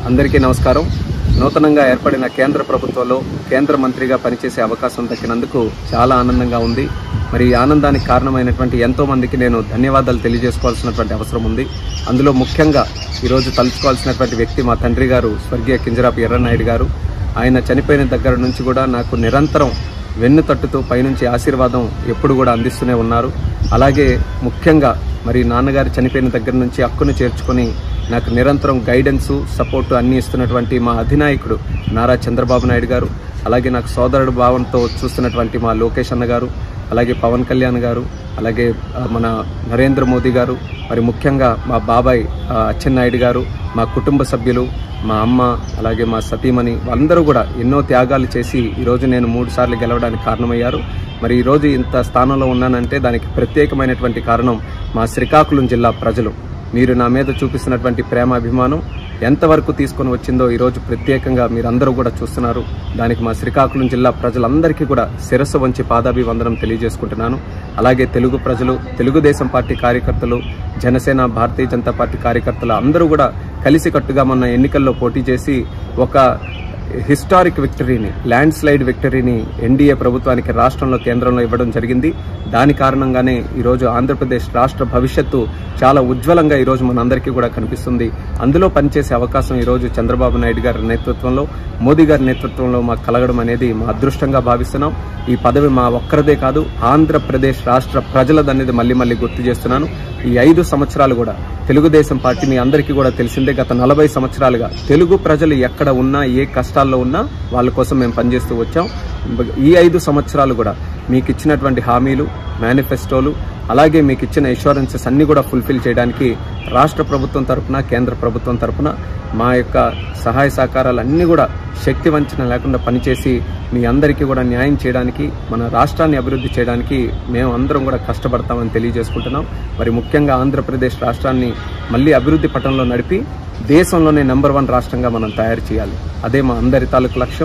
అందరికీ నమస్కారం. నూతనంగా ఏర్పడిన కేంద్ర ప్రభుత్వంలో కేంద్ర మంత్రిగా పనిచేసే అవకాశం దక్కినందుకు చాలా ఆనందంగా ఉంది. మరి ఈ ఆనందానికి కారణమైనటువంటి ఎంతో మందికి నేను ధన్యవాదాలు తెలియజేసుకోవాల్సినటువంటి అవసరం ఉంది. అందులో ముఖ్యంగా ఈరోజు తలుచుకోవాల్సినటువంటి వ్యక్తి మా తండ్రి గారు స్వర్గీయ కింజరాపు ఎర్రన్నాయుడు గారు. ఆయన చనిపోయిన దగ్గర నుంచి కూడా నాకు నిరంతరం వెన్ను తట్టుతూ పైనుంచి ఆశీర్వాదం ఎప్పుడు కూడా అందిస్తూనే ఉన్నారు. అలాగే ముఖ్యంగా మరి నాన్నగారు చనిపోయిన దగ్గర నుంచి హక్కును చేర్చుకొని నాకు నిరంతరం గైడెన్సు సపోర్టు అన్నీ ఇస్తున్నటువంటి మా అధినాయకుడు నారా చంద్రబాబు నాయుడు గారు, అలాగే నాకు సోదరుడు భావంతో చూస్తున్నటువంటి మా లోకేష్ అన్న గారు, అలాగే పవన్ కళ్యాణ్ గారు, అలాగే మన నరేంద్ర మోదీ గారు, మరి ముఖ్యంగా మా బాబాయ్ అచ్చెన్నాయుడు గారు, మా కుటుంబ సభ్యులు, మా అమ్మ, అలాగే మా సతీమణి అందరూ కూడా ఎన్నో త్యాగాలు చేసి ఈరోజు నేను 3 సార్లు గెలవడానికి కారణమయ్యారు. మరి ఈరోజు ఇంత స్థానంలో ఉన్నానంటే దానికి ప్రత్యేకమైనటువంటి కారణం మా శ్రీకాకుళం జిల్లా ప్రజలు. మీరు నా మీద చూపిస్తున్నటువంటి ప్రేమ అభిమానం ఎంతవరకు తీసుకొని వచ్చిందో ఈరోజు ప్రత్యేకంగా మీరందరూ కూడా చూస్తున్నారు. దానికి మా శ్రీకాకుళం జిల్లా ప్రజలందరికీ కూడా శిరస్సు వంచి పాదాభివందనం తెలియజేసుకుంటున్నాను. అలాగే తెలుగు ప్రజలు, తెలుగుదేశం పార్టీ కార్యకర్తలు, జనసేన, భారతీయ జనతా పార్టీ కార్యకర్తలు అందరూ కూడా కలిసికట్టుగా మొన్న ఎన్నికల్లో పోటీ చేసి ఒక హిస్టారిక్ విక్టరీని, ల్యాండ్ స్లైడ్ విక్టరీని ఎన్డీఏ ప్రభుత్వానికి రాష్ట్రంలో, కేంద్రంలో ఇవ్వడం జరిగింది. దాని కారణంగానే ఈరోజు ఆంధ్రప్రదేశ్ రాష్ట్ర భవిష్యత్తు చాలా ఉజ్వలంగా ఈరోజు మనందరికీ కూడా కనిపిస్తుంది. అందులో పనిచేసే అవకాశం ఈరోజు చంద్రబాబు నాయుడు గారి నేతృత్వంలో, మోదీ గారి నేతృత్వంలో మాకు కలగడం అనేది మా అదృష్టంగా భావిస్తున్నాం. ఈ పదవి మా ఒక్కరిదే కాదు, ఆంధ్రప్రదేశ్ రాష్ట్ర ప్రజలదనేది మళ్ళీ గుర్తు చేస్తున్నాను. ఈ 5 సంవత్సరాలు కూడా తెలుగుదేశం పార్టీ మీ అందరికీ కూడా తెలిసిందే, గత 40 సంవత్సరాలుగా తెలుగు ప్రజలు ఎక్కడ ఉన్నా, ఏ కష్టాల్లో ఉన్నా వాళ్ళ కోసం మేము పనిచేస్తూ వచ్చాం. ఈ 5 సంవత్సరాలు కూడా మీకు ఇచ్చినటువంటి హామీలు, మేనిఫెస్టోలు, అలాగే మీకు ఇచ్చిన ఇన్సూరెన్సెస్ అన్ని కూడా ఫుల్ఫిల్ చేయడానికి రాష్ట్ర ప్రభుత్వం తరఫున, కేంద్ర ప్రభుత్వం తరఫున మా యొక్క సహాయ సహకారాలు అన్నీ కూడా శక్తి వంచన లేకుండా పనిచేసి మీ అందరికీ కూడా న్యాయం చేయడానికి, మన రాష్ట్రాన్ని అభివృద్ధి చేయడానికి మేము అందరం కూడా కష్టపడతామని తెలియజేసుకుంటున్నాం. మరి ముఖ్యంగా ఆంధ్రప్రదేశ్ రాష్ట్రాన్ని మళ్ళీ అభివృద్ధి పటంలో నడిపి దేశంలోనే నెంబర్ 1 రాష్ట్రంగా మనం తయారు చేయాలి. అదే మా అందరి తాలూకు లక్ష్యం.